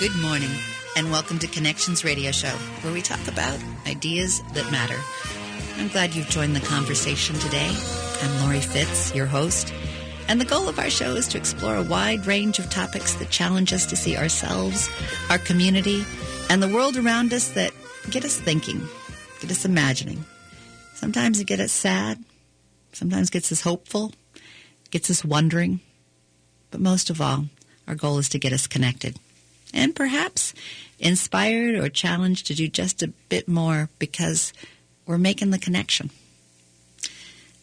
Good morning, and welcome to Connections Radio Show, where we talk about ideas that matter. I'm glad you've joined the conversation today. I'm Lori Fitz, your host, and the goal of our show is to explore a wide range of topics that challenge us to see ourselves, our community, and the world around us that get us thinking, get us imagining. Sometimes it gets us sad, sometimes gets us hopeful, gets us wondering, but most of all, our goal is to get us connected and perhaps inspired or challenged to do just a bit more because we're making the connection.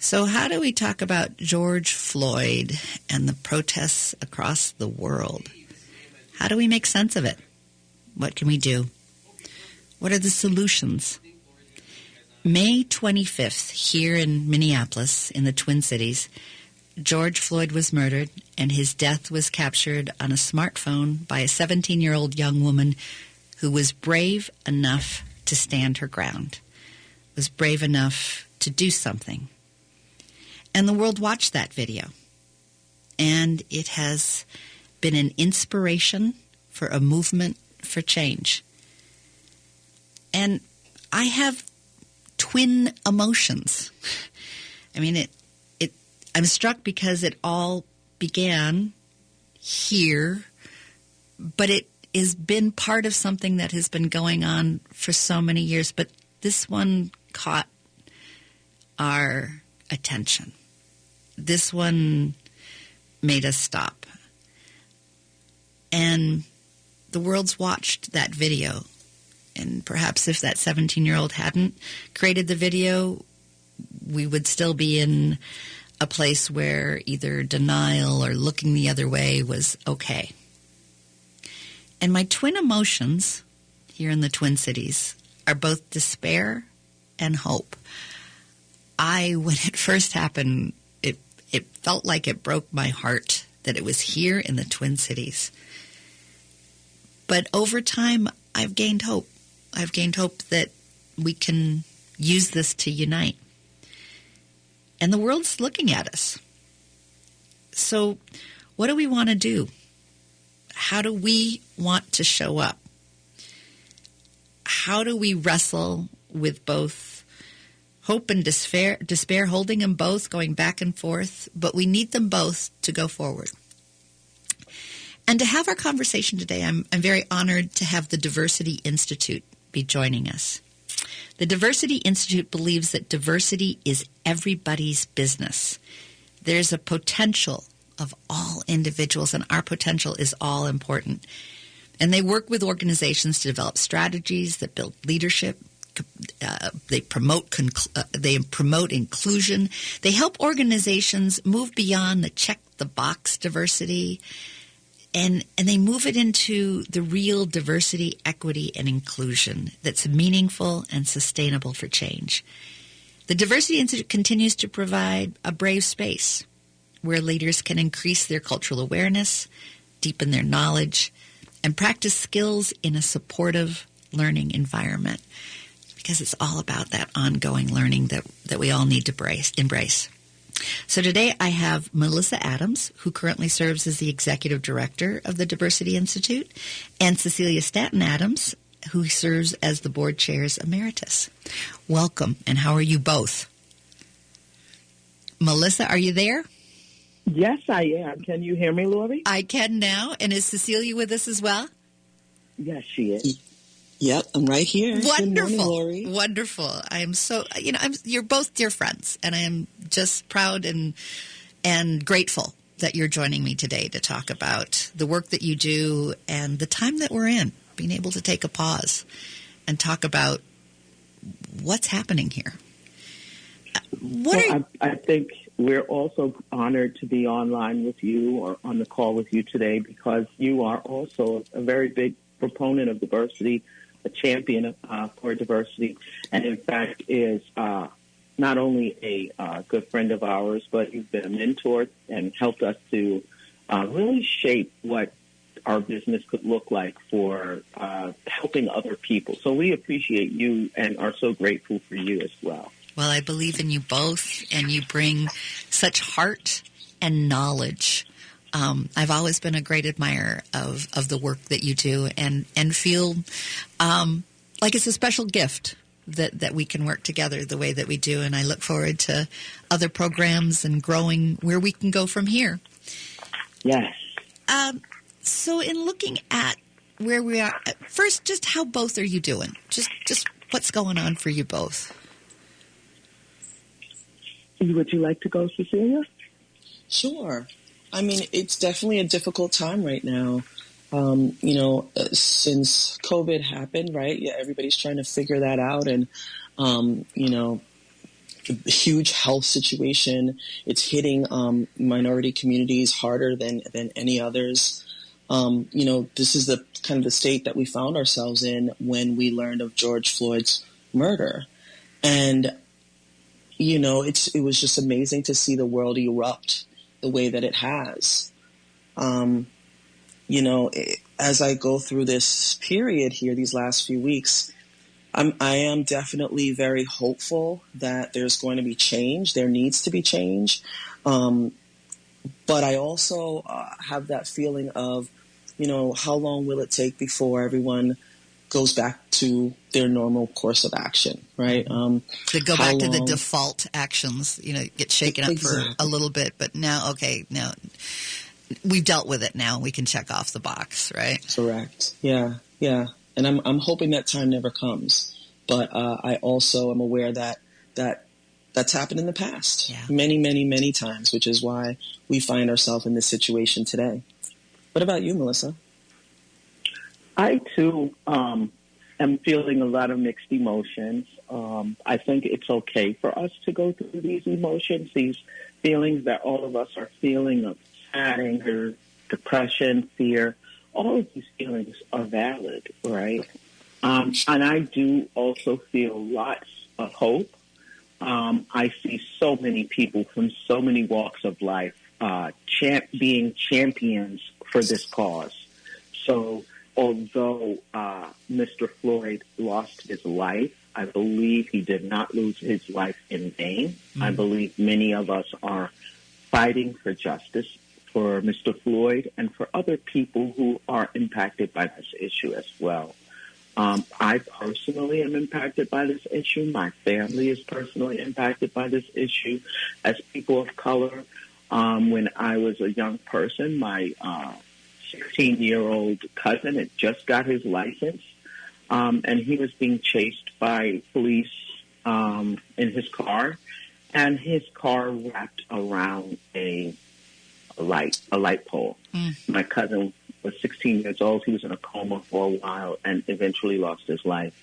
So how do we talk about George Floyd and the protests across the world? How do we make sense of it? What can we do? What are the solutions? May 25th, here in Minneapolis, in the Twin Cities, George Floyd was murdered, and his death was captured on a smartphone by a 17-year-old young woman who was brave enough to stand her ground, was brave enough to do something. And the world watched that video, and it has been an inspiration for a movement for change. And I have twin emotions. I mean, I'm struck because it all began here, but it has been part of something that has been going on for so many years. But this one caught our attention. This one made us stop. And the world's watched that video. And perhaps if that 17-year-old hadn't created the video, we would still be in a place where either denial or looking the other way was okay. And my twin emotions here in the Twin Cities are both despair and hope. When it first happened, it felt like it broke my heart that it was here in the Twin Cities. But over time, I've gained hope. I've gained hope that we can use this to unite. And the world's looking at us. So what do we want to do? How do we want to show up? How do we wrestle with both hope and despair, holding them both, going back and forth, but we need them both to go forward. And to have our conversation today, I'm very honored to have the Diversity Institute be joining us. The Diversity Institute believes that diversity is everybody's business. There's a potential of all individuals, and our potential is all important. And they work with organizations to develop strategies that build leadership. They promote inclusion. They help organizations move beyond the check-the-box diversity, and they move it into the real diversity, equity, and inclusion that's meaningful and sustainable for change. The Diversity Institute continues to provide a brave space where leaders can increase their cultural awareness, deepen their knowledge, and practice skills in a supportive learning environment, because it's all about that ongoing learning that we all need to embrace. So today I have Melissa Adams, who currently serves as the Executive Director of the Diversity Institute, and Cecilia Stanton Adams, who serves as the Board Chairs Emeritus. Welcome, and how are you both? Melissa, are you there? Yes, I am. Can you hear me, Lori? I can now. And is Cecilia with us as well? Yes, she is. Yep, I'm right here. Wonderful. Good morning, Lori. Wonderful. I am so, you're both dear friends, and I am just proud and grateful that you're joining me today to talk about the work that you do and the time that we're in, being able to take a pause and talk about what's happening here. I think we're also honored to be online with you or on the call with you today, because you are also a very big proponent of diversity, a champion for diversity, and in fact is not only a good friend of ours, but you've been a mentor and helped us to really shape what our business could look like for helping other people. So we appreciate you and are so grateful for you as well. Well, I believe in you both, and you bring such heart and knowledge I've always been a great admirer of the work that you do, and feel like it's a special gift that we can work together the way that we do. And I look forward to other programs and growing where we can go from here. Yes. So in looking at where we are, first, just how both are you doing? Just what's going on for you both? Would you like to go, Cecilia? Sure. I mean, it's definitely a difficult time right now. Since COVID happened, right? Yeah, everybody's trying to figure that out. And, the huge health situation, it's hitting minority communities harder than any others. This is the kind of the state that we found ourselves in when we learned of George Floyd's murder. And, it was just amazing to see the world erupt the way that it has. As I go through this period here, these last few weeks, I am definitely very hopeful that there's going to be change. There needs to be change. But I also have that feeling of, how long will it take before everyone goes back to their normal course of action, right? To go back to the default actions, get shaken up for a little bit, but now we've dealt with it now. We can check off the box, right? Correct. Yeah. And I'm hoping that time never comes. But I also am aware that that's happened in the past many, many, many times, which is why we find ourselves in this situation today. What about you, Melissa? I, too, am feeling a lot of mixed emotions. I think it's okay for us to go through these emotions, these feelings that all of us are feeling of sad, anger, depression, fear. All of these feelings are valid, right? And I do also feel lots of hope. I see so many people from so many walks of life being champions for this cause. So although Mr. Floyd lost his life, I believe he did not lose his life in vain. Mm-hmm. I believe many of us are fighting for justice for Mr. Floyd and for other people who are impacted by this issue as well. I personally am impacted by this issue. My family is personally impacted by this issue. As people of color, when I was a young person, my 16-year-old cousin had just got his license, and he was being chased by police in his car, and his car wrapped around a light pole. My cousin was 16 years old. He was in a coma for a while and eventually lost his life.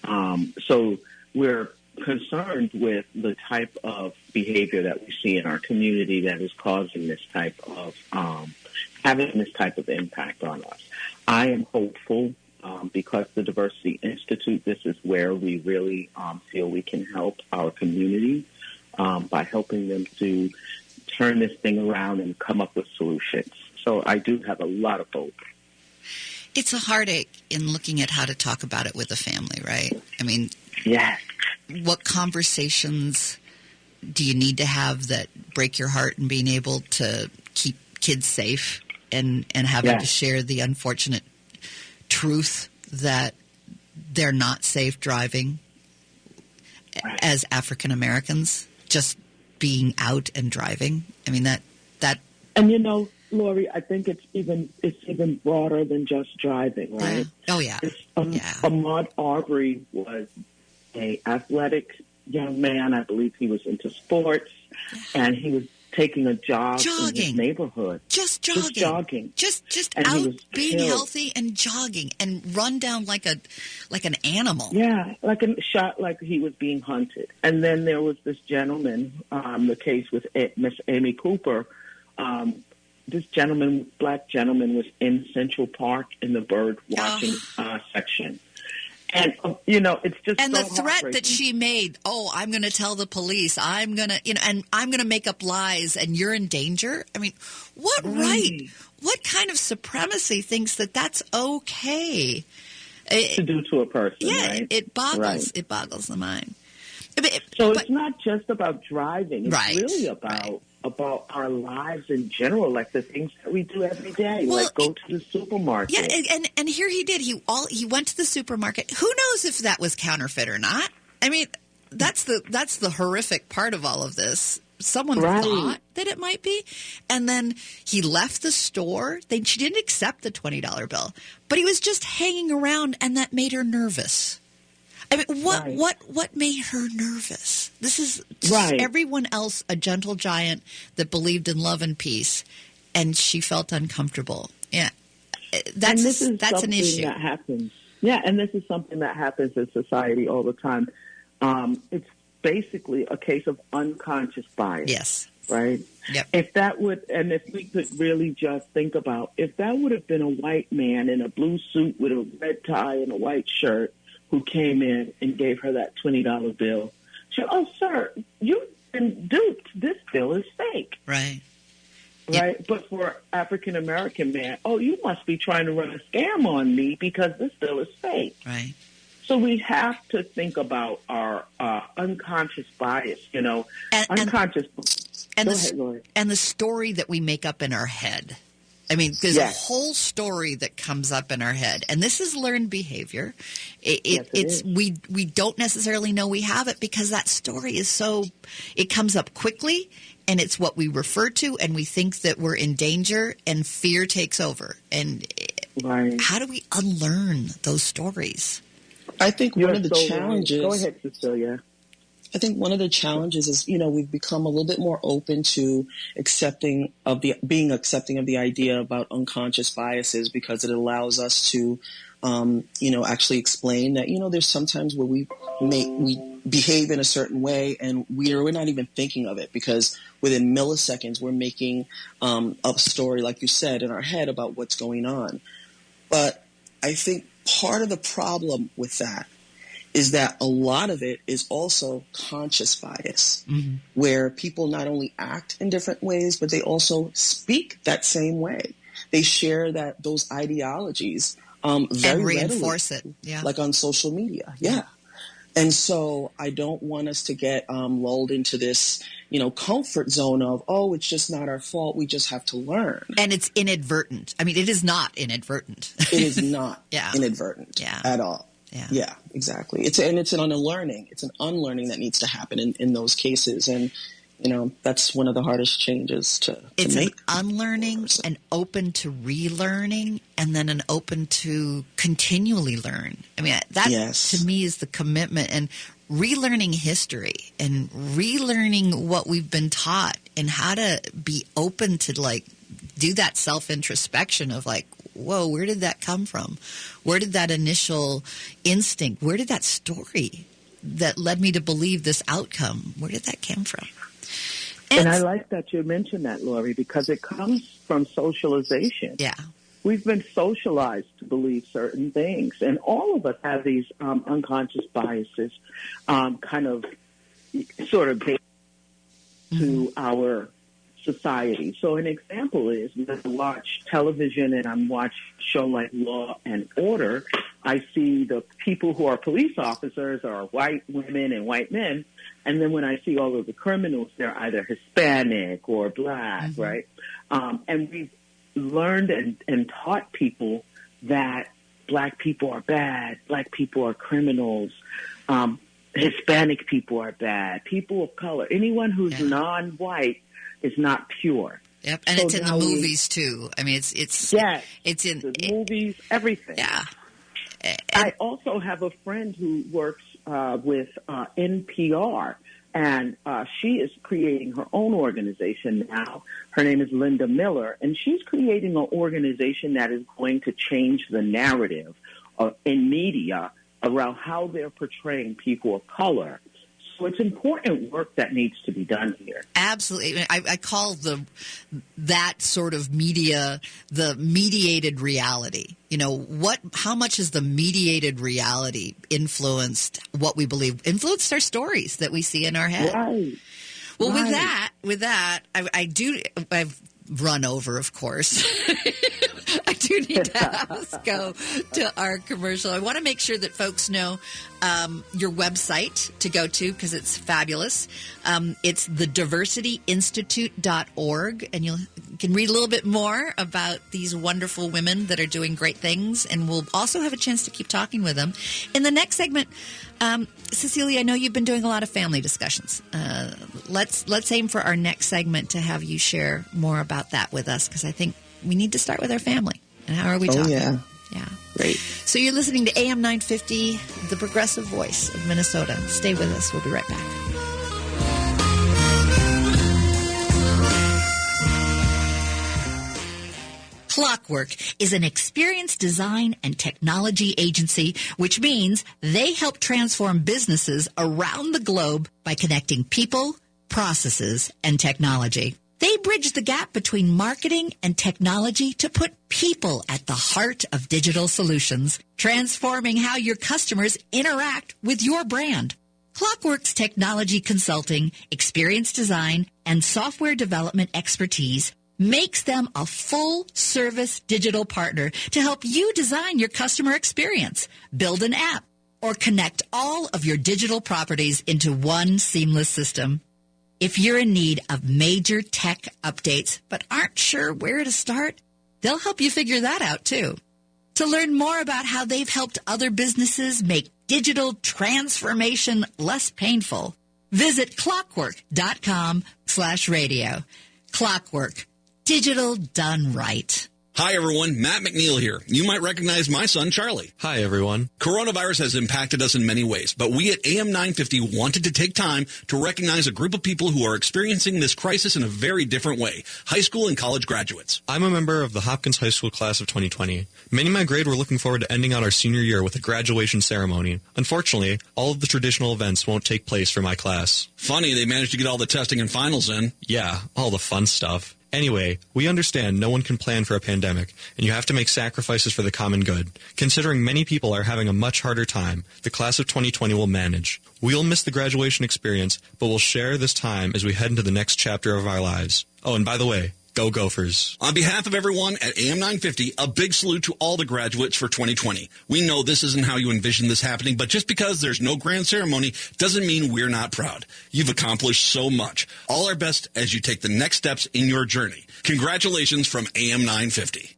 So we're concerned with the type of behavior that we see in our community that is causing this type of, having this type of impact on us. I am hopeful because the Diversity Institute, this is where we really feel we can help our community by helping them to turn this thing around and come up with solutions. So I do have a lot of hope. It's a heartache in looking at how to talk about it with a family, right? I mean, yes. What conversations do you need to have that break your heart and being able to keep kids safe and having to share the unfortunate truth that they're not safe driving as African Americans, just being out and driving? I mean, that. And Lori, I think it's even broader than just driving, right? Oh yeah. Ahmaud Arbery was an athletic young man. I believe he was into sports, and he was taking a jog in his neighborhood. Just jogging. Just and out being healthy and jogging and run down like an animal. Yeah, like he was being hunted. And then there was this gentleman, the case with Miss Amy Cooper. This black gentleman, was in Central Park in the bird watching section. And, it's just and so the threat that she made, I'm going to tell the police, I'm going to, and I'm going to make up lies and you're in danger. I mean, what right? What kind of supremacy thinks that that's okay? To do to a person, right? It boggles the mind. It's not just about driving. It's really about about our lives in general, like the things that we do every day, like go to the supermarket. Yeah, and here he did. He went to the supermarket. Who knows if that was counterfeit or not? I mean, that's the horrific part of all of this. Someone thought that it might be, and then he left the store. She didn't accept the $20 bill, but he was just hanging around, and that made her nervous. I mean, what made her nervous? This is everyone else a gentle giant that believed in love and peace, and she felt uncomfortable. Yeah, that's an issue that happens. Yeah, and this is something that happens in society all the time. It's basically a case of unconscious bias. Yes. Right? Yep. If we could really just think about, if that would have been a white man in a blue suit with a red tie and a white shirt who came in and gave her that $20 bill, she said, "Oh, sir, you've been duped. This bill is fake." Right. Right? Yep. But for African-American man, "Oh, you must be trying to run a scam on me because this bill is fake." Right. So we have to think about our unconscious bias, unconscious. And Go ahead, Lori. And the story that we make up in our head. I mean, there's a whole story that comes up in our head, and this is learned behavior. We don't necessarily know we have it because that story is it comes up quickly, and it's what we refer to, and we think that we're in danger, and fear takes over. And how do we unlearn those stories? I think one of the challenges. Go ahead, Cecilia. I think one of the challenges is, we've become a little bit more open to being accepting of the idea about unconscious biases because it allows us to, actually explain that, there's sometimes where we behave in a certain way and we're not even thinking of it because within milliseconds we're making up a story, like you said, in our head about what's going on. But I think part of the problem with that is that a lot of it is also conscious bias, where people not only act in different ways, but they also speak that same way. They share those ideologies very and reinforce readily, it, like on social media. Yeah. And so I don't want us to get lulled into this, comfort zone of, oh, it's just not our fault. We just have to learn. And it's inadvertent. I mean, it is not inadvertent. It is not inadvertent at all. Yeah, exactly. It's an unlearning. It's an unlearning that needs to happen in those cases. And, that's one of the hardest changes to make. It's an unlearning, an open to relearning, and then an open to continually learn. I mean, that to me is the commitment, and relearning history and relearning what we've been taught and how to be open to do that self-introspection of whoa, where did that come from? Where did that initial instinct, where did that story that led me to believe this outcome, where did that come from? And I like that you mentioned that, Lori, because it comes from socialization. Yeah. We've been socialized to believe certain things, and all of us have these unconscious biases sort of based to our society. So an example is when I watch television and I'm watching a show like Law and Order, I see the people who are police officers are white women and white men. And then when I see all of the criminals, they're either Hispanic or black, right? And we've learned and taught people that black people are bad, black people are criminals, Hispanic people are bad, people of color, anyone who's non-white is not pure. Yep, and so it's in the movies too. I mean, it's in the movies, everything. Yeah. I also have a friend who works with NPR, and she is creating her own organization now. Her name is Linda Miller, and she's creating an organization that is going to change the narrative in media around how they're portraying people of color. So it's important work that needs to be done here. Absolutely. I call that sort of media the mediated reality. How much has the mediated reality influenced what we believe, influenced our stories that we see in our head? Right. Well, with that, I've run over, of course. I do do need to have us go to our commercial. I want to make sure that folks know your website to go to because it's fabulous. It's thediversityinstitute.org, and you can read a little bit more about these wonderful women that are doing great things, and we'll also have a chance to keep talking with them. In the next segment, Cecilia, I know you've been doing a lot of family discussions. Let's aim for our next segment to have you share more about that with us, because I think we need to start with our family. And how are we talking? Yeah. Yeah. Great. So you're listening to AM 950, the progressive voice of Minnesota. Stay with us. We'll be right back. Clockwork is an experience design and technology agency, which means they help transform businesses around the globe by connecting people, processes, and technology. They bridge the gap between marketing and technology to put people at the heart of digital solutions, transforming how your customers interact with your brand. Clockwork's technology consulting, experience design, and software development expertise makes them a full-service digital partner to help you design your customer experience, build an app, or connect all of your digital properties into one seamless system. If you're in need of major tech updates but aren't sure where to start, they'll help you figure that out too. To learn more about how they've helped other businesses make digital transformation less painful, visit clockwork.com/radio. Clockwork. Digital done right. Hi, everyone. Matt McNeil here. You might recognize my son, Charlie. Hi, everyone. Coronavirus has impacted us in many ways, but we at AM 950 wanted to take time to recognize a group of people who are experiencing this crisis in a very different way, high school and college graduates. I'm a member of the Hopkins High School class of 2020. Many in my grade were looking forward to ending out our senior year with a graduation ceremony. Unfortunately, all of the traditional events won't take place for my class. Funny, they managed to get all the testing and finals in. Yeah, all the fun stuff. Anyway, we understand no one can plan for a pandemic, and you have to make sacrifices for the common good. Considering many people are having a much harder time, the class of 2020 will manage. We'll miss the graduation experience, but we'll share this time as we head into the next chapter of our lives. Oh, and by the way, go Gophers. On behalf of everyone at AM 950, a big salute to all the graduates for 2020. We know this isn't how you envision this happening, but just because there's no grand ceremony doesn't mean we're not proud. You've accomplished so much. All our best as you take the next steps in your journey. Congratulations from AM 950.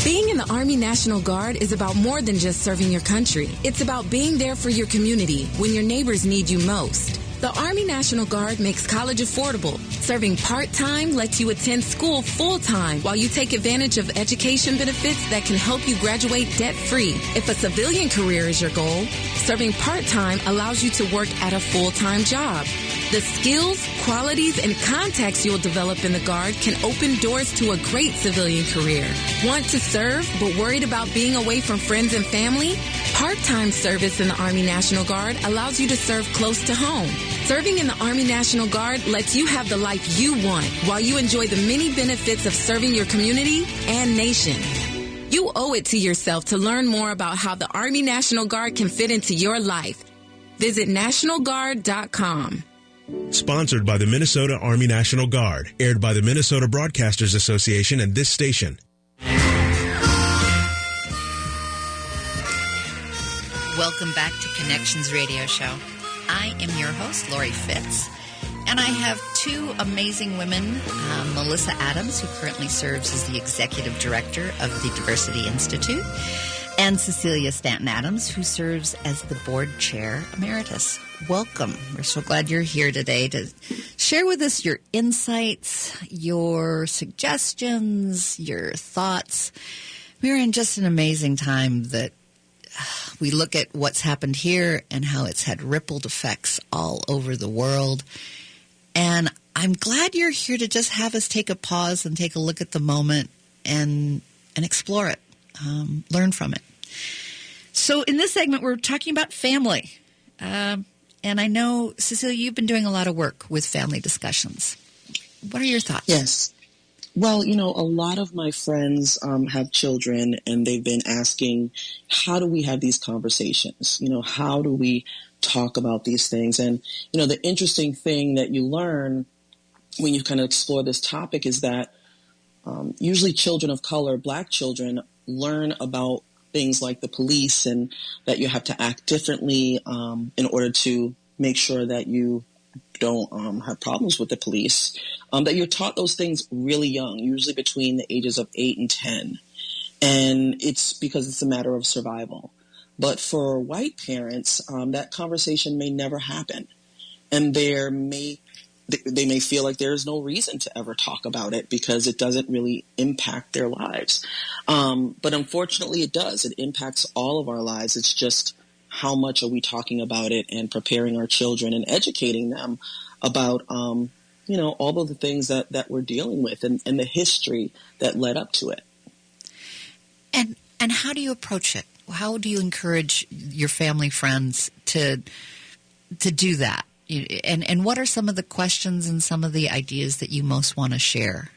Being in the Army National Guard is about more than just serving your country. It's about being there for your community when your neighbors need you most. The Army National Guard makes college affordable. Serving part-time lets you attend school full-time while you take advantage of education benefits that can help you graduate debt-free. If a civilian career is your goal, serving part-time allows you to work at a full-time job. The skills, qualities, and contacts you'll develop in the Guard can open doors to a great civilian career. Want to serve but worried about being away from friends and family? Part-time service in the Army National Guard allows you to serve close to home. Serving in the Army National Guard lets you have the life you want while you enjoy the many benefits of serving your community and nation. You owe it to yourself to learn more about how the Army National Guard can fit into your life. Visit NationalGuard.com. Sponsored by the Minnesota Army National Guard. Aired by the Minnesota Broadcasters Association and this station. Welcome back to Connections Radio Show. I am your host, Lori Fitz, and I have two amazing women, Melissa Adams, who currently serves as the Executive Director of the Diversity Institute, and Cecilia Stanton Adams, who serves as the Board Chair Emeritus. Welcome. We're so glad you're here today to share with us your insights, your suggestions, your thoughts. We're in just an amazing time that we look at what's happened here and how it's had rippled effects all over the world. And I'm glad you're here to just have us take a pause and take a look at the moment and explore it, learn from it. So in this segment, we're talking about family. And I know, Cecilia, you've been doing a lot of work with family discussions. What are your thoughts? Yes. Well, a lot of my friends have children, and they've been asking, how do we have these conversations? How do we talk about these things? And, the interesting thing that you learn when you kind of explore this topic is that usually children of color, Black children, learn about things like the police and that you have to act differently in order to make sure that you don't have problems with the police, that you're taught those things really young, usually between the ages of 8 and 10. And it's because it's a matter of survival. But for white parents, that conversation may never happen. And they may feel like there's no reason to ever talk about it because it doesn't really impact their lives. But unfortunately, it does. It impacts all of our lives. It's just how much are we talking about it and preparing our children and educating them about, all of the things that we're dealing with and the history that led up to it. And how do you approach it? How do you encourage your family, friends to do that? And what are some of the questions and some of the ideas that you most want to share?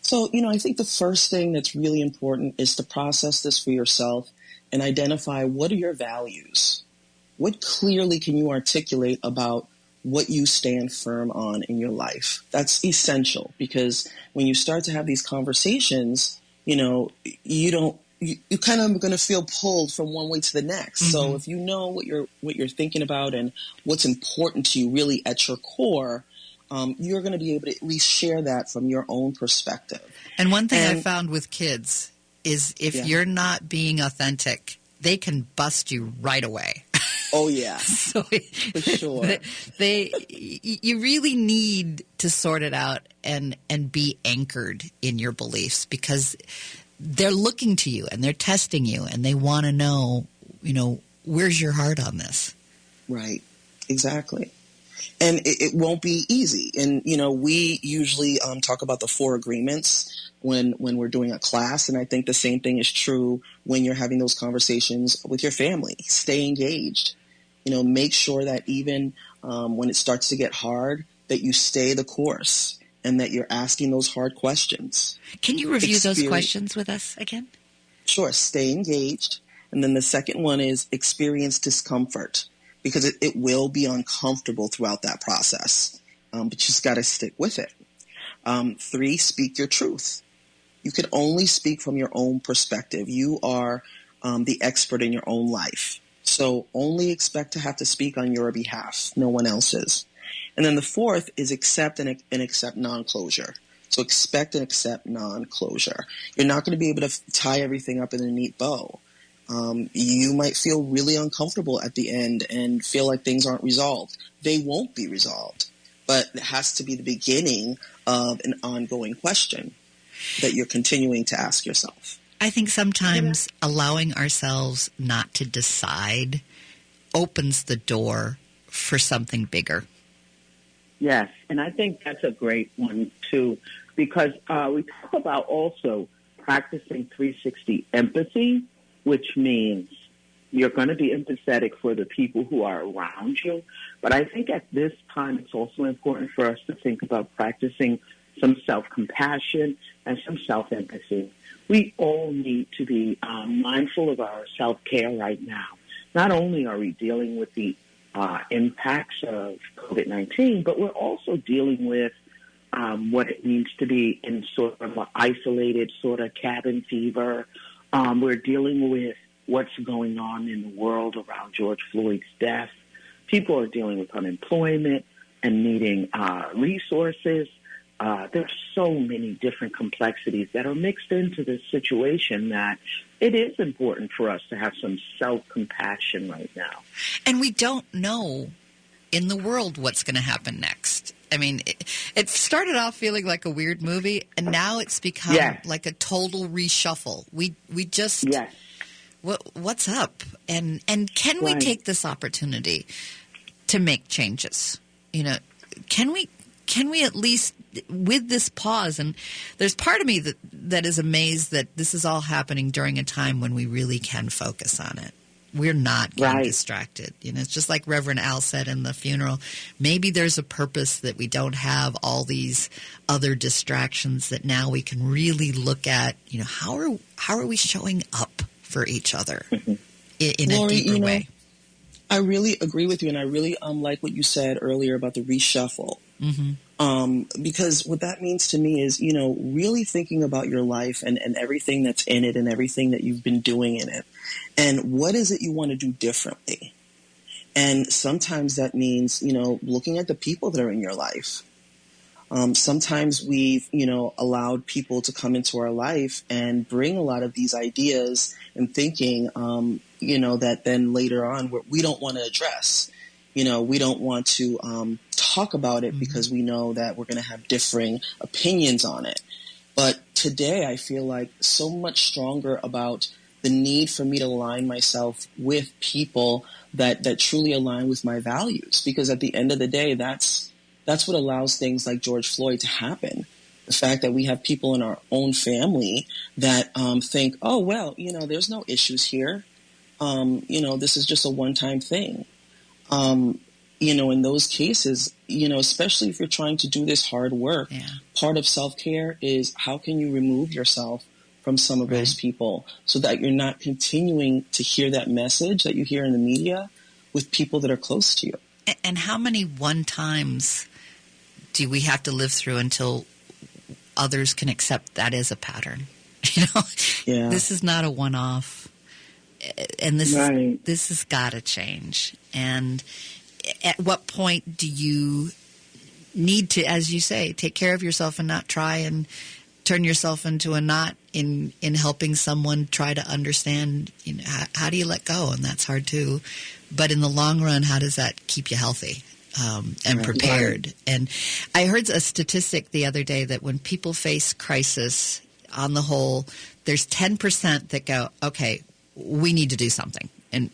So, I think the first thing that's really important is to process this for yourself and identify what are your values. What clearly can you articulate about what you stand firm on in your life? That's essential because when you start to have these conversations, you kind of going to feel pulled from one way to the next. Mm-hmm. So if you know what you're thinking about and what's important to you really at your core, you're going to be able to at least share that from your own perspective. And one thing I found with kids is if you're not being authentic, they can bust you right away. Oh, yeah. So for sure. You really need to sort it out and be anchored in your beliefs because they're looking to you and they're testing you and they want to know, where's your heart on this? Right. Exactly. And it won't be easy. And, we usually talk about the 4 agreements when we're doing a class. And I think the same thing is true when you're having those conversations with your family. Stay engaged. Make sure that even when it starts to get hard, that you stay the course and that you're asking those hard questions. Can you review those questions with us again? Sure. Stay engaged. And then the second one is experience discomfort because it will be uncomfortable throughout that process. But you just got to stick with it. 3, speak your truth. You can only speak from your own perspective. You are the expert in your own life. So only expect to have to speak on your behalf, no one else's. And then the 4th is accept and accept non-closure. So expect and accept non-closure. You're not going to be able to tie everything up in a neat bow. You might feel really uncomfortable at the end and feel like things aren't resolved. They won't be resolved, but it has to be the beginning of an ongoing question that you're continuing to ask yourself. I think sometimes allowing ourselves not to decide opens the door for something bigger. Yes, and I think that's a great one, too, because we talk about also practicing 360 empathy, which means you're going to be empathetic for the people who are around you. But I think at this time it's also important for us to think about practicing some self-compassion and some self-empathy. We all need to be mindful of our self-care right now. Not only are we dealing with the impacts of COVID-19, but we're also dealing with what it means to be in sort of an isolated sort of cabin fever. We're dealing with what's going on in the world around George Floyd's death. People are dealing with unemployment and needing resources. There's so many different complexities that are mixed into this situation that it is important for us to have some self-compassion right now. And we don't know in the world what's going to happen next. I mean, it started off feeling like a weird movie, and now it's become like a total reshuffle. We just, what's up? And can we take this opportunity to make changes? Can we at least, with this pause, and there's part of me that is amazed that this is all happening during a time when we really can focus on it. We're not getting distracted. It's just like Reverend Al said in the funeral. Maybe there's a purpose that we don't have all these other distractions, that now we can really look at, how are we showing up for each other in Lori, a deeper way. I really agree with you, and I really like what you said earlier about the reshuffle. Mm-hmm. Because what that means to me is, really thinking about your life and everything that's in it and everything that you've been doing in it. And what is it you want to do differently? And sometimes that means, looking at the people that are in your life. Sometimes we've, allowed people to come into our life and bring a lot of these ideas and thinking, that then later on we don't want to address. We don't want to talk about it because we know that we're going to have differing opinions on it. But today I feel like so much stronger about the need for me to align myself with people that truly align with my values. Because at the end of the day, that's what allows things like George Floyd to happen. The fact that we have people in our own family that think, oh, well, there's no issues here. This is just a one-time thing. In those cases, especially if you're trying to do this hard work, part of self-care is how can you remove yourself from some of those people so that you're not continuing to hear that message that you hear in the media with people that are close to you. And how many one-times do we have to live through until others can accept that as a pattern? This is not a one-off. And this has got to change. And at what point do you need to, as you say, take care of yourself and not try and turn yourself into a knot in helping someone try to understand, how do you let go? And that's hard too. But in the long run, how does that keep you healthy and prepared? Right. And I heard a statistic the other day that when people face crisis, on the whole, there's 10% that go, okay, we need to do something, and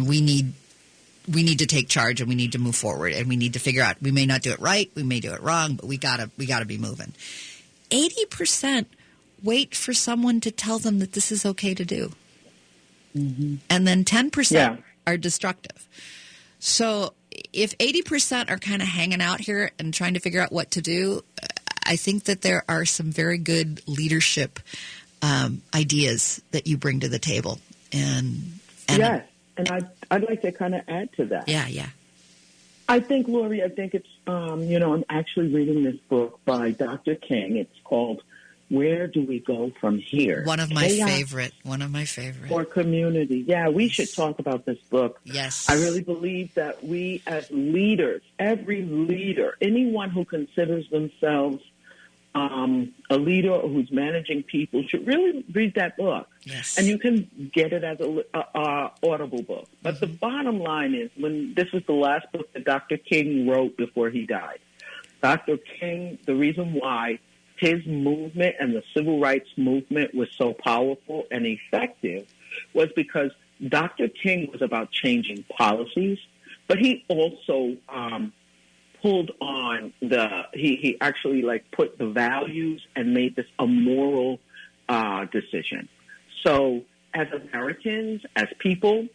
we need to take charge, and we need to move forward, and we need to figure out. We may not do it right, we may do it wrong, but we gotta be moving. 80% wait for someone to tell them that this is okay to do, and then 10% are destructive. So if 80% are kind of hanging out here and trying to figure out what to do, I think that there are some very good leadership ideas that you bring to the table. And yes, and I'd like to kind of add to that. Yeah. I think, Lori, it's, I'm actually reading this book by Dr. King. It's called Where Do We Go From Here? One of my favorite. For community. Yeah, we should talk about this book. Yes. I really believe that we as leaders, every leader, anyone who considers themselves a leader or who's managing people should really read that book. Yes. And you can get it as a Audible book. But the bottom line is, when this was the last book that Dr. King wrote before he died. Dr. King, the reason why his movement and the civil rights movement was so powerful and effective was because Dr. King was about changing policies, but he also pulled on he actually put the values and made this a moral decision. So as Americans, as people,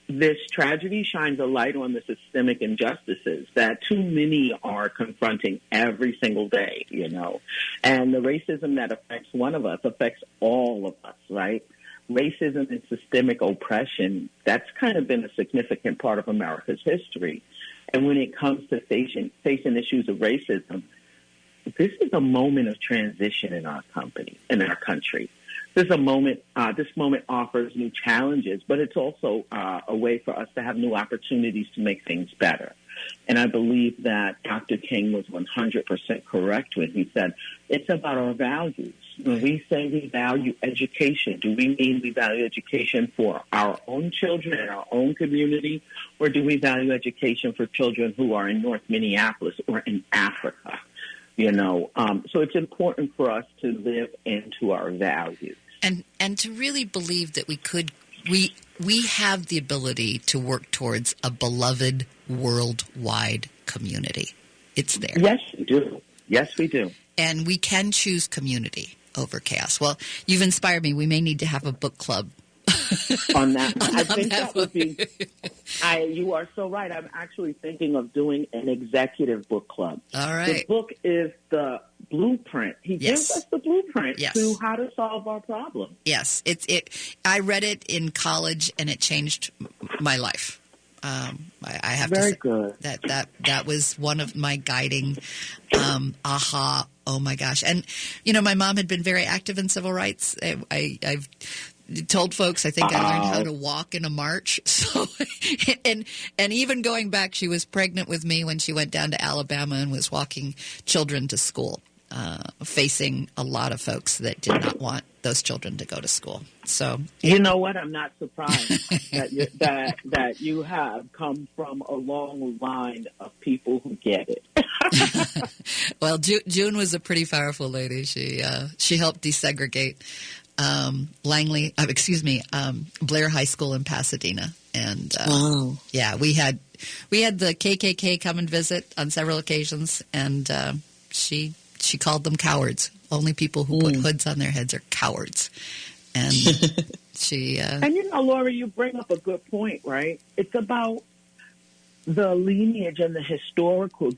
this tragedy shines a light on the systemic injustices that too many are confronting every single day, and the racism that affects one of us affects all of us, right? Racism and systemic oppression, that's kind of been a significant part of America's history. And when it comes to facing issues of racism, this is a moment of transition in our country. This moment offers new challenges, but it's also a way for us to have new opportunities to make things better. And I believe that Dr. King was 100% correct when he said, it's about our values. When we say we value education, do we mean we value education for our own children and our own community, or do we value education for children who are in North Minneapolis or in Africa? So it's important for us to live into our values. And to really believe that we have the ability to work towards a beloved worldwide community. It's there. Yes, we do. Yes, we do. And we can choose community over chaos. Well, you've inspired me. We may need to have a book club. On that. I think that would be... you are so right. I'm actually thinking of doing an executive book club. All right. The book is the blueprint. He gives us the blueprint to how to solve our problem. Yes. I read it in college, and it changed my life. I have Very to say good. that was one of my guiding aha. Oh my gosh! And my mom had been very active in civil rights. I've told folks I think I learned how to walk in a march. So, and even going back, she was pregnant with me when she went down to Alabama and was walking children to school, facing a lot of folks that did not want those children to go to school. So you know what? I'm not surprised that you have come from a long line of people who get it. Well, June was a pretty powerful lady. She helped desegregate Blair High School in Pasadena, and yeah, we had the KKK come and visit on several occasions, and she called them cowards. Only people who put hoods on their heads are cowards, and she. And Laura, you bring up a good point, right? It's about the lineage and the historical.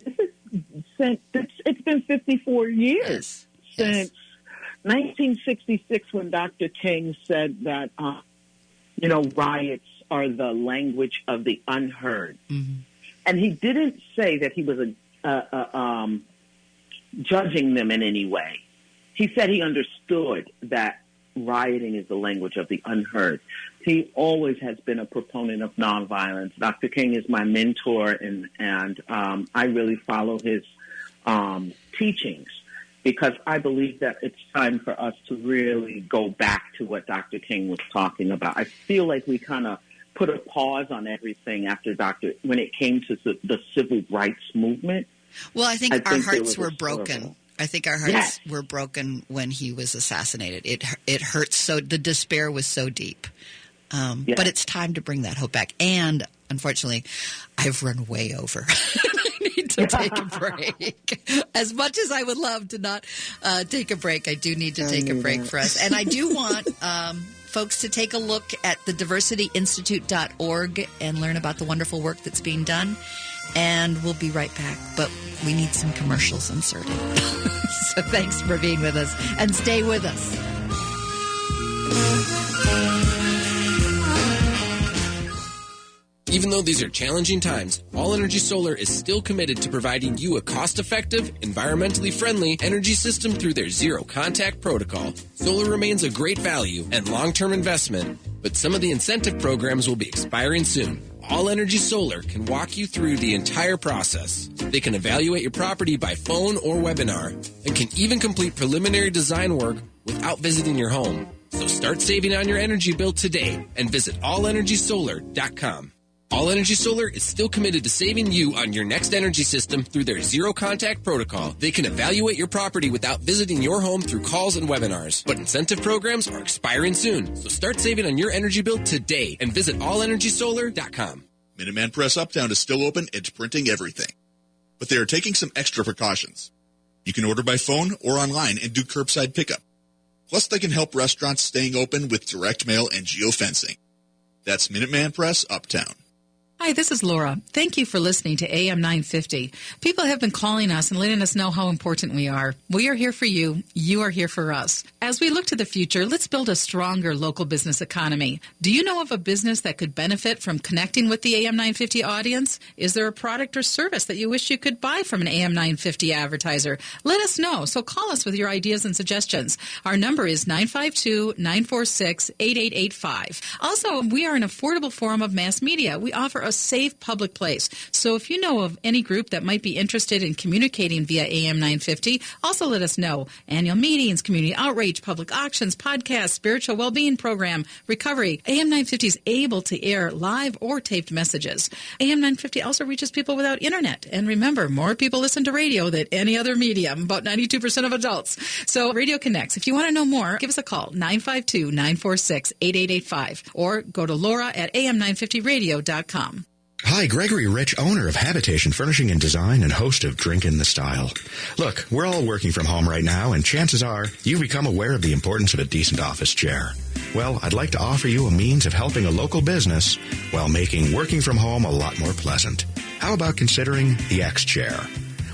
It's been 54 years since 1966 when Dr. King said that, riots are the language of the unheard. Mm-hmm. And he didn't say that he was judging them in any way. He said he understood that rioting is the language of the unheard. He always has been a proponent of nonviolence. Dr. King is my mentor, and I really follow his teachings, because I believe that it's time for us to really go back to what Dr. King was talking about. I feel like we kind of put a pause on everything when it came to the civil rights movement. Well, I think our hearts were broken. I think our hearts were broken when he was assassinated. It hurts so. The despair was so deep. But it's time to bring that hope back. And unfortunately, I've run way over. I need to take a break. As much as I would love to not take a break, I do need to take a break for us. And I do want folks to take a look at the diversityinstitute.org and learn about the wonderful work that's being done. And we'll be right back. But we need some commercials inserted. So thanks for being with us. And stay with us. Even though these are challenging times, All Energy Solar is still committed to providing you a cost-effective, environmentally friendly energy system through their zero-contact protocol. Solar remains a great value and long-term investment, but some of the incentive programs will be expiring soon. All Energy Solar can walk you through the entire process. They can evaluate your property by phone or webinar and can even complete preliminary design work without visiting your home. So start saving on your energy bill today and visit allenergysolar.com. All Energy Solar is still committed to saving you on your next energy system through their zero-contact protocol. They can evaluate your property without visiting your home through calls and webinars. But incentive programs are expiring soon, so start saving on your energy bill today and visit allenergysolar.com. Minuteman Press Uptown is still open and printing everything, but they are taking some extra precautions. You can order by phone or online and do curbside pickup. Plus, they can help restaurants staying open with direct mail and geofencing. That's Minuteman Press Uptown. Hi, this is Laura. Thank you for listening to AM 950. People have been calling us and letting us know how important we are. We are here for you. You are here for us. As we look to the future, let's build a stronger local business economy. Do you know of a business that could benefit from connecting with the AM 950 audience? Is there a product or service that you wish you could buy from an AM 950 advertiser? Let us know. So call us with your ideas and suggestions. Our number is 952-946-8885. Also, we are an affordable form of mass media. We offer a safe public place. So if you know of any group that might be interested in communicating via AM 950, also let us know. Annual meetings, community outreach, public auctions, podcasts, spiritual well-being program, recovery. AM 950 is able to air live or taped messages. AM 950 also reaches people without internet. And remember, more people listen to radio than any other medium, about 92% of adults. So Radio connects. If you want to know more, give us a call, 952-946-8885, or go to Laura at am950radio.com. Hi, Gregory Rich, owner of Habitation Furnishing and Design and host of Drink in the Style. Look, we're all working from home right now, and chances are you've become aware of the importance of a decent office chair. Well, I'd like to offer you a means of helping a local business while making working from home a lot more pleasant. How about considering the X-Chair?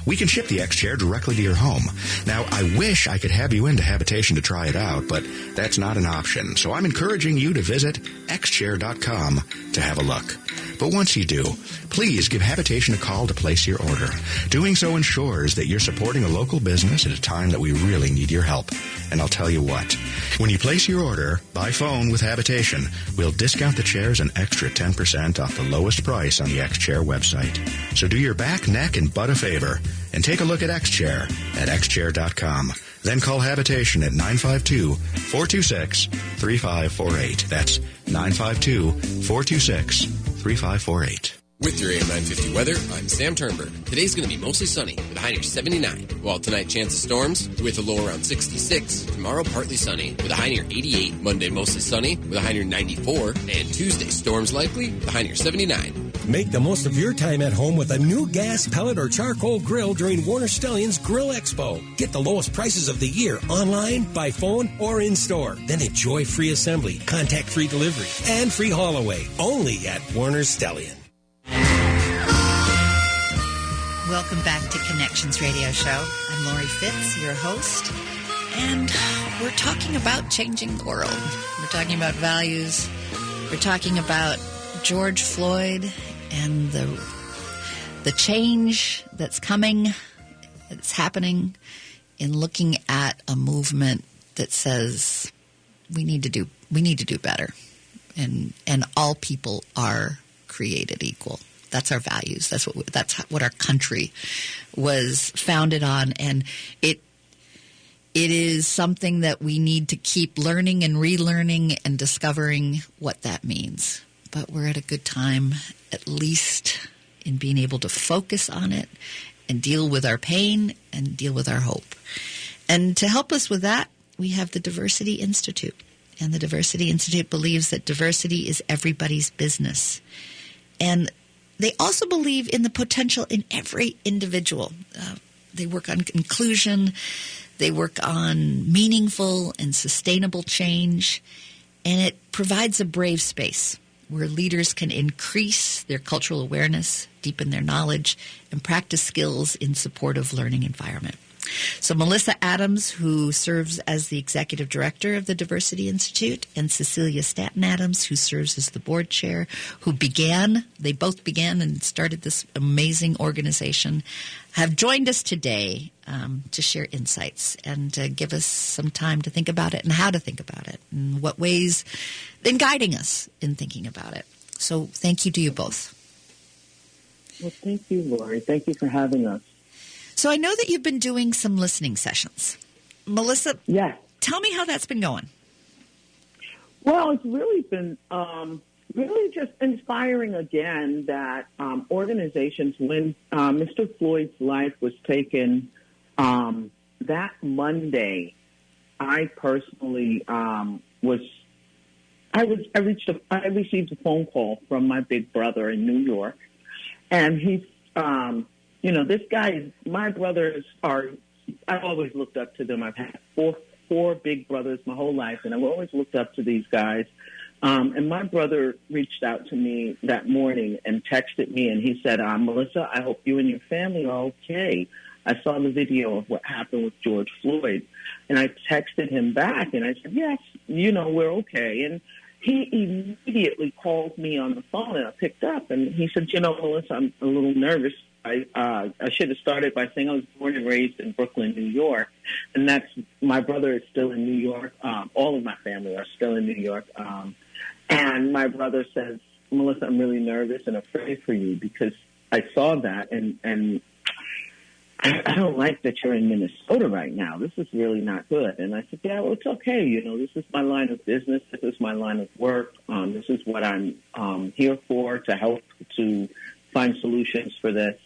We can ship the X-Chair directly to your home. Now, I wish I could have you into Habitation to try it out, but that's not an option. So I'm encouraging you to visit xchair.com to have a look. But once you do, please give Habitation a call to place your order. Doing so ensures that you're supporting a local business at a time that we really need your help. And I'll tell you what, when you place your order by phone with Habitation, we'll discount the chairs an extra 10% off the lowest price on the X-Chair website. So do your back, neck, and butt a favor and take a look at X-Chair at xchair.com. Then call Habitation at 952-426-3548. That's 952-426-3548. With your AM 950 weather, I'm Sam Turnberg. Today's going to be mostly sunny with a high near 79. While tonight, chance of storms with a low around 66. Tomorrow, partly sunny with a high near 88. Monday, mostly sunny with a high near 94. And Tuesday, storms likely with a high near 79. Make the most of your time at home with a new gas, pellet, or charcoal grill during Warner Stellian's Grill Expo. Get the lowest prices of the year online, by phone, or in store. Then enjoy free assembly, contact-free delivery, and free haul away. Only at Warner Stellian. Welcome back to Connections Radio Show. I'm Lori Fitz, your host, and we're talking about changing the world. We're talking about values. We're talking about George Floyd and the change that's coming, that's happening, in looking at a movement that says we need to do better, and all people are created equal. That's our values. That's what our country was founded on, and it is something that we need to keep learning and relearning and discovering what that means. But we're at a good time, at least in being able to focus on it and deal with our pain and deal with our hope. And to help us with that, we have the Diversity Institute. And the Diversity Institute believes that diversity is everybody's business. And they also believe in the potential in every individual. They work on inclusion. They work on meaningful and sustainable change. And it provides a brave space where leaders can increase their cultural awareness, deepen their knowledge, and practice skills in supportive learning environment. So Melissa Adams, who serves as the executive director of the Diversity Institute, and Cecilia Stanton Adams, who serves as the board chair, they both began and started this amazing organization, have joined us today to share insights and to give us some time to think about it and how to think about it and what ways, in guiding us in thinking about it. So thank you to you both. Well, thank you, Lori. Thank you for having us. So I know that you've been doing some listening sessions. Melissa, yes. Tell me how that's been going. Well, it's really been really just inspiring again that organizations, when Mr. Floyd's life was taken that Monday, I personally I received a phone call from my big brother in New York, and he's this guy, my brothers I've always looked up to them. I've had four big brothers my whole life, and I've always looked up to these guys. And my brother reached out to me that morning and texted me, and he said, Melissa, I hope you and your family are okay. I saw the video of what happened with George Floyd. And I texted him back, and I said, yes, we're okay. And he immediately called me on the phone, and I picked up, and he said, Melissa, I'm a little nervous. I should have started by saying I was born and raised in Brooklyn, New York, and my brother is still in New York. All of my family are still in New York. And my brother says, Melissa, I'm really nervous and afraid for you because I saw that, and I don't like that you're in Minnesota right now. This is really not good. And I said, yeah, well, it's okay. This is my line of business. This is my line of work. This is what I'm here for, to help to find solutions for this.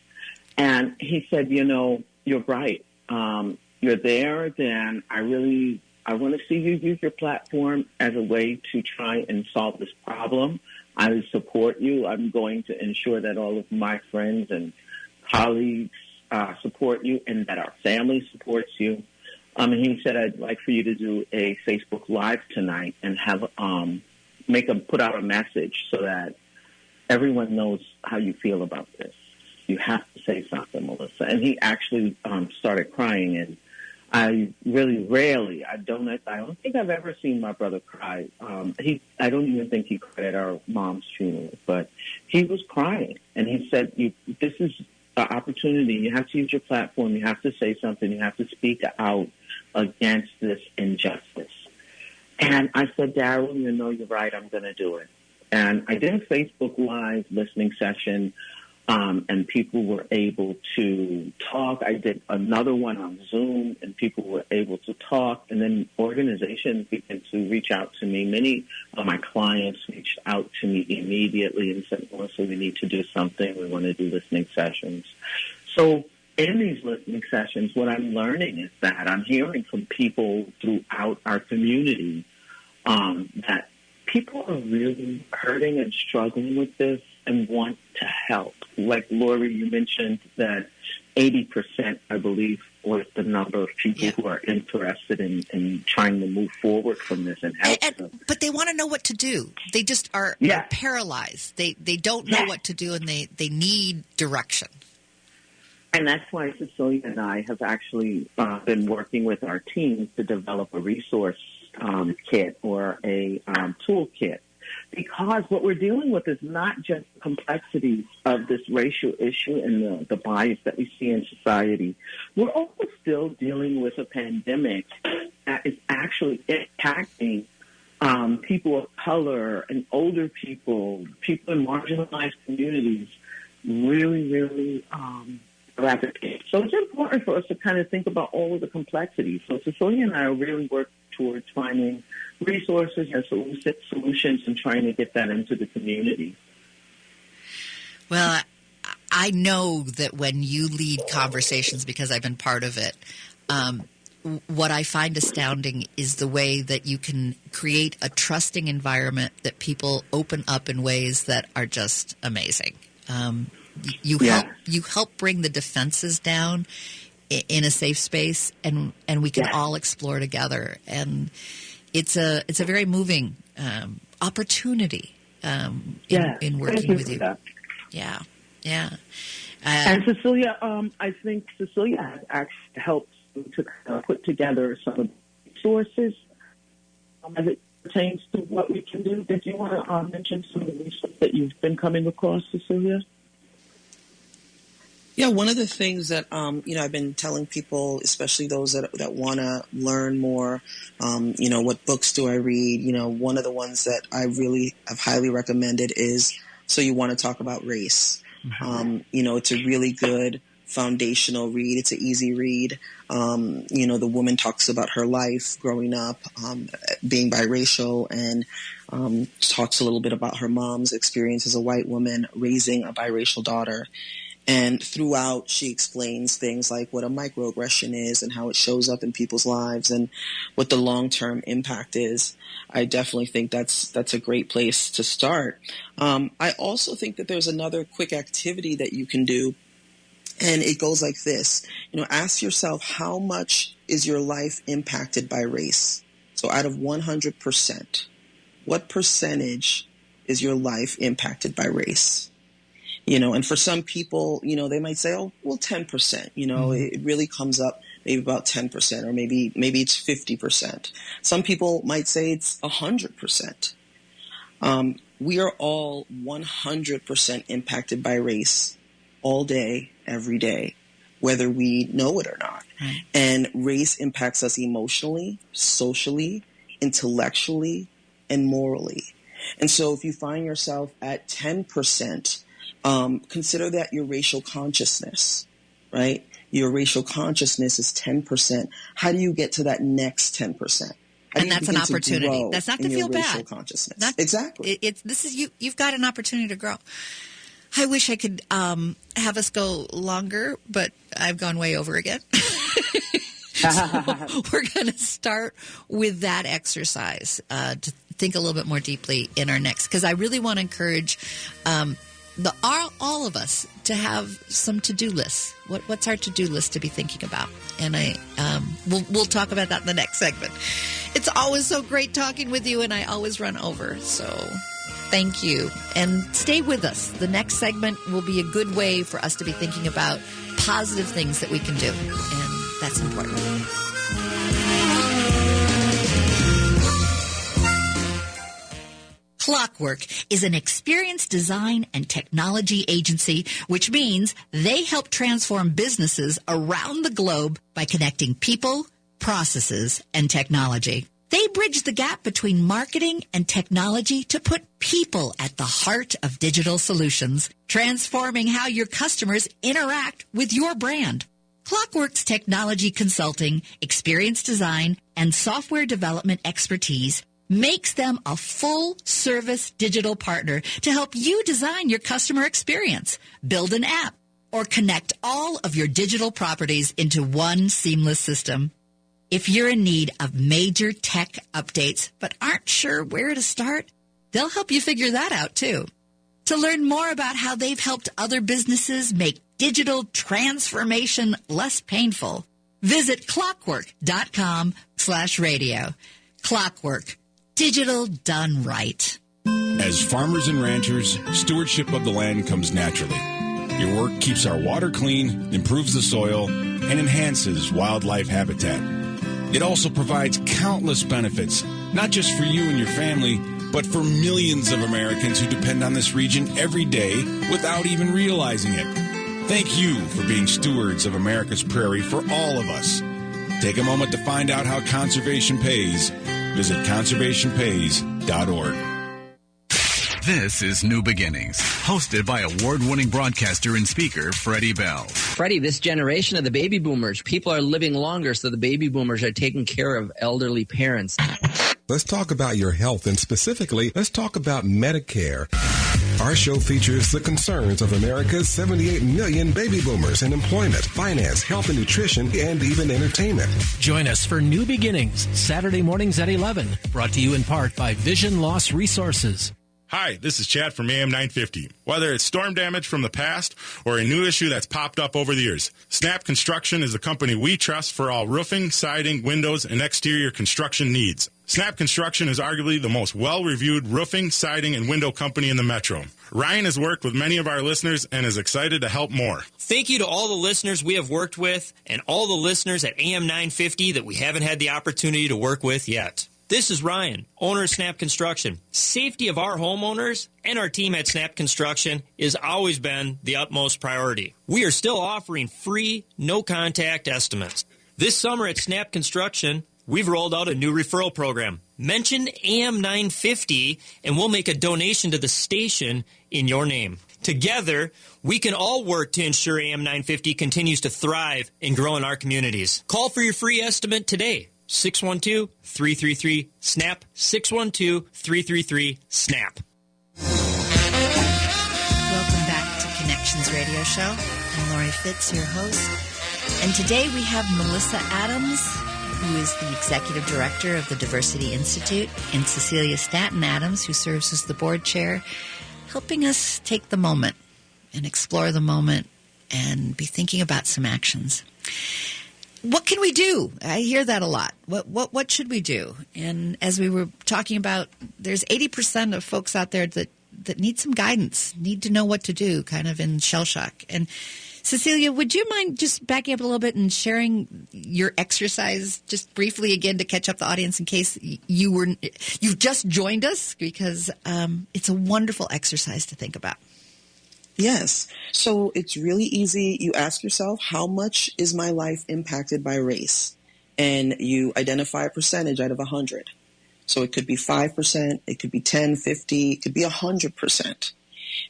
And he said, you're right. You're there, then I want to see you use your platform as a way to try and solve this problem. I will support you. I'm going to ensure that all of my friends and colleagues support you and that our family supports you. And he said, I'd like for you to do a Facebook Live tonight and have put out a message so that everyone knows how you feel about this. You have to say something, Melissa. And he actually started crying, and I really rarely, I don't think I've ever seen my brother cry. I don't even think he cried at our mom's funeral, but he was crying. And he said, this is an opportunity. You have to use your platform. You have to say something. You have to speak out against this injustice. And I said, Daryl, you know, you're right. I'm going to do it. And I did a Facebook Live listening session, and people were able to talk. I did another one on Zoom, and people were able to talk. And then organizations began to reach out to me. Many of my clients reached out to me immediately and said, Melissa, we need to do something. We want to do listening sessions. So in these listening sessions, what I'm learning is that I'm hearing from people throughout our community that people are really hurting and struggling with this and want to help. Like Lori, you mentioned that 80%, I believe, was the number of people who are interested in trying to move forward from this and help them. But they want to know what to do. They just are paralyzed. They don't know what to do, and they need direction. And that's why Cecilia and I have actually been working with our teams to develop a resource kit or a toolkit. Because what we're dealing with is not just the complexities of this racial issue and the bias that we see in society. We're also still dealing with a pandemic that is actually impacting people of color and older people in marginalized communities really, really rapidly. So it's important for us to kind of think about all of the complexities. So Cecilia and I are really working towards finding resources and solutions and trying to get that into the community. Well, I know that when you lead conversations, because I've been part of it, what I find astounding is the way that you can create a trusting environment that people open up in ways that are just amazing. You help bring the defenses down in a safe space, and we can all explore together. And it's a very moving opportunity in working with you. Yeah. And Cecilia, I think Cecilia has actually helped to put together some of the resources as it pertains to what we can do. Did you want to mention some of the resources that you've been coming across, Cecilia? Yeah, one of the things that I've been telling people, especially those that want to learn more, what books do I read? One of the ones that I really have highly recommended is So You Want to Talk About Race. Mm-hmm. It's a really good foundational read. It's an easy read. The woman talks about her life growing up, being biracial, and talks a little bit about her mom's experience as a white woman raising a biracial daughter. And throughout, she explains things like what a microaggression is and how it shows up in people's lives and what the long-term impact is. I definitely think that's a great place to start. I also think that there's another quick activity that you can do, and it goes like this. Ask yourself, how much is your life impacted by race? So out of 100%, what percentage is your life impacted by race? And for some people, they might say, 10%, it really comes up maybe about 10%, or maybe it's 50%. Some people might say it's 100%. We are all 100% impacted by race all day, every day, whether we know it or not. Right. And race impacts us emotionally, socially, intellectually, and morally. And so if you find yourself at 10%, consider that your racial consciousness, right? Your racial consciousness is 10%. How do you get to that next 10%? And that's an opportunity. That's not to feel bad. Consciousness. Exactly. You've got an opportunity to grow. I wish I could have us go longer, but I've gone way over again. So we're going to start with that exercise to think a little bit more deeply in our next, because I really want to encourage all of us to have some to-do lists. What's our to-do list to be thinking about? And we'll talk about that in the next segment. It's always so great talking with you, and I always run over. So thank you. And stay with us. The next segment will be a good way for us to be thinking about positive things that we can do. And that's important. Clockwork is an experience design and technology agency, which means they help transform businesses around the globe by connecting people, processes, and technology. They bridge the gap between marketing and technology to put people at the heart of digital solutions, transforming how your customers interact with your brand. Clockwork's technology consulting, experience design, and software development expertise makes them a full-service digital partner to help you design your customer experience, build an app, or connect all of your digital properties into one seamless system. If you're in need of major tech updates but aren't sure where to start, they'll help you figure that out too. To learn more about how they've helped other businesses make digital transformation less painful, visit clockwork.com/radio. Clockwork. Digital done right. As farmers and ranchers, stewardship of the land comes naturally. Your work keeps our water clean, improves the soil, and enhances wildlife habitat. It also provides countless benefits, not just for you and your family, but for millions of Americans who depend on this region every day without even realizing it. Thank you for being stewards of America's prairie for all of us. Take a moment to find out how conservation pays. Visit conservationpays.org. This is New Beginnings, hosted by award-winning broadcaster and speaker Freddie Bell. Freddie, this generation of the baby boomers, people are living longer, so the baby boomers are taking care of elderly parents. Let's talk about your health, and specifically, let's talk about Medicare. Our show features the concerns of America's 78 million baby boomers in employment, finance, health and nutrition, and even entertainment. Join us for New Beginnings, Saturday mornings at 11, brought to you in part by Vision Loss Resources. Hi, this is Chad from AM 950. Whether it's storm damage from the past or a new issue that's popped up over the years, Snap Construction is the company we trust for all roofing, siding, windows, and exterior construction needs. Snap Construction is arguably the most well-reviewed roofing, siding, and window company in the metro. Ryan has worked with many of our listeners and is excited to help more. Thank you to all the listeners we have worked with and all the listeners at AM 950 that we haven't had the opportunity to work with yet. This is Ryan, owner of Snap Construction. Safety of our homeowners and our team at Snap Construction has always been the utmost priority. We are still offering free, no-contact estimates. This summer at Snap Construction, we've rolled out a new referral program. Mention AM 950 and we'll make a donation to the station in your name. Together, we can all work to ensure AM 950 continues to thrive and grow in our communities. Call for your free estimate today. 612-333-SNAP, 612-333-SNAP. Welcome back to Connections Radio Show. I'm Lori Fitz, your host. And today we have Melissa Adams, who is the Executive Director of the Diversity Institute, and Cecilia Staton Adams, who serves as the board chair, helping us take the moment and explore the moment and be thinking about some actions. What can we do? I hear that a lot. What should we do? And as we were talking about, there's 80% of folks out there that need some guidance, need to know what to do, kind of in shell shock. And Cecilia, would you mind just backing up a little bit and sharing your exercise just briefly again to catch up the audience in case you've just joined us, because it's a wonderful exercise to think about. Yes. So it's really easy. You ask yourself, how much is my life impacted by race? And you identify a percentage out of 100. So it could be 5%, it could be 10, 50, it could be 100%.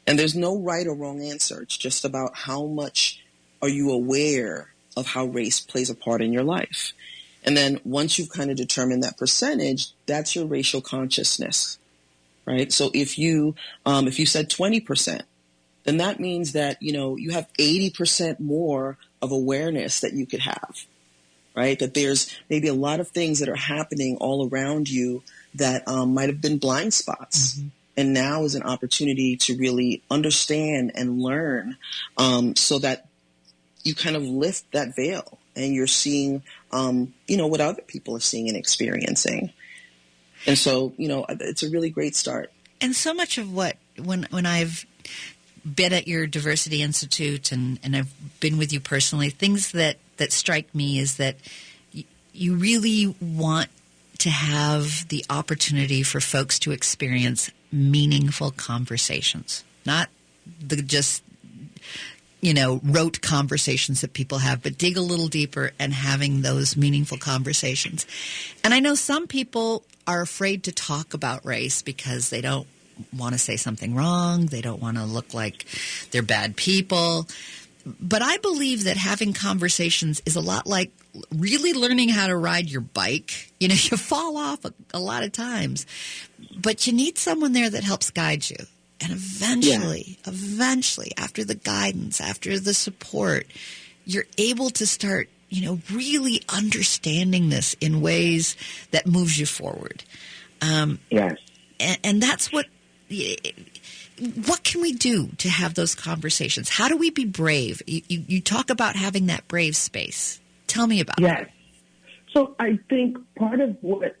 And there's no right or wrong answer. It's just about how much are you aware of how race plays a part in your life. And then once you've kind of determined that percentage, that's your racial consciousness, right? So if you said 20%, then that means that, you have 80% more of awareness that you could have, right? That there's maybe a lot of things that are happening all around you that might have been blind spots. Mm-hmm. And now is an opportunity to really understand and learn so that you kind of lift that veil and you're seeing, what other people are seeing and experiencing. And so, it's a really great start. And so much of what, when I've been at your Diversity Institute and I've been with you personally, things that strike me is that you really want to have the opportunity for folks to experience meaningful conversations, not the just, rote conversations that people have, but dig a little deeper and having those meaningful conversations. And I know some people are afraid to talk about race because they don't want to say something wrong. They don't want to look like they're bad people. But I believe that having conversations is a lot like really learning how to ride your bike. You fall off a lot of times, but you need someone there that helps guide you. And eventually, after the guidance, after the support, you're able to start, really understanding this in ways that moves you forward. Yes. And that's what can we do to have those conversations? How do we be brave? You talk about having that brave space. Tell me about it. So I think part of what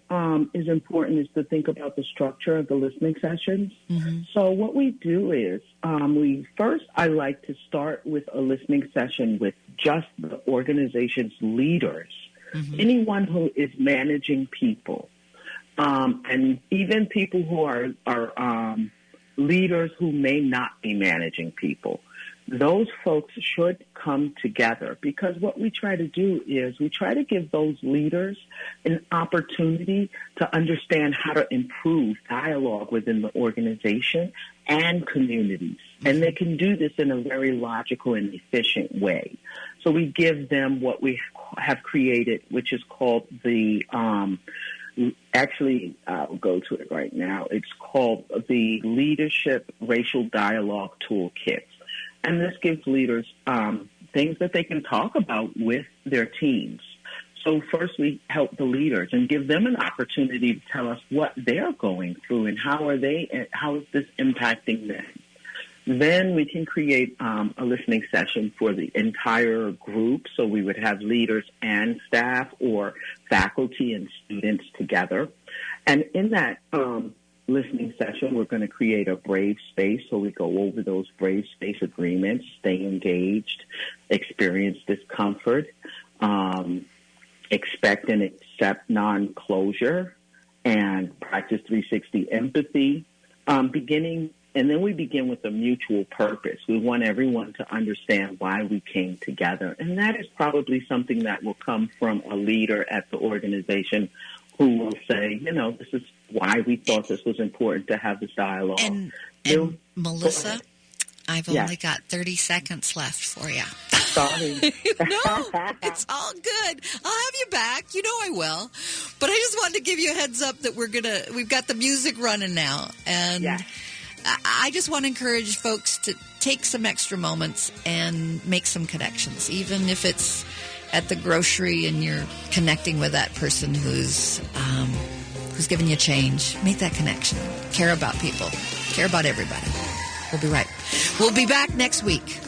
is important is to think about the structure of the listening sessions. Mm-hmm. So what we do is I like to start with a listening session with just the organization's leaders, anyone who is managing people, and even people who are leaders who may not be managing people. Those folks should come together, because what we try to do is we try to give those leaders an opportunity to understand how to improve dialogue within the organization and communities. And they can do this in a very logical and efficient way. So we give them what we have created, which is called the actually, I'll go to it right now. It's called the Leadership Racial Dialogue Toolkit. And this gives leaders things that they can talk about with their teams. So first we help the leaders and give them an opportunity to tell us what they're going through and how is this impacting them. Then we can create a listening session for the entire group. So we would have leaders and staff or faculty and students together. And in that listening session, we're going to create a brave space. So we go over those brave space agreements, stay engaged, experience discomfort, expect and accept non-closure, and practice 360 empathy, and then we begin with a mutual purpose. We want everyone to understand why we came together. And that is probably something that will come from a leader at the organization who will say, this is why we thought this was important to have this dialogue. And Melissa, I've only got 30 seconds left for you. Sorry. No, it's all good. I'll have you back. I will. But I just wanted to give you a heads up that we've got the music running now. And I just want to encourage folks to take some extra moments and make some connections, even if it's at the grocery and you're connecting with that person who's giving you change. Make that connection. Care about people. Care about everybody. We'll be right. We'll be back next week.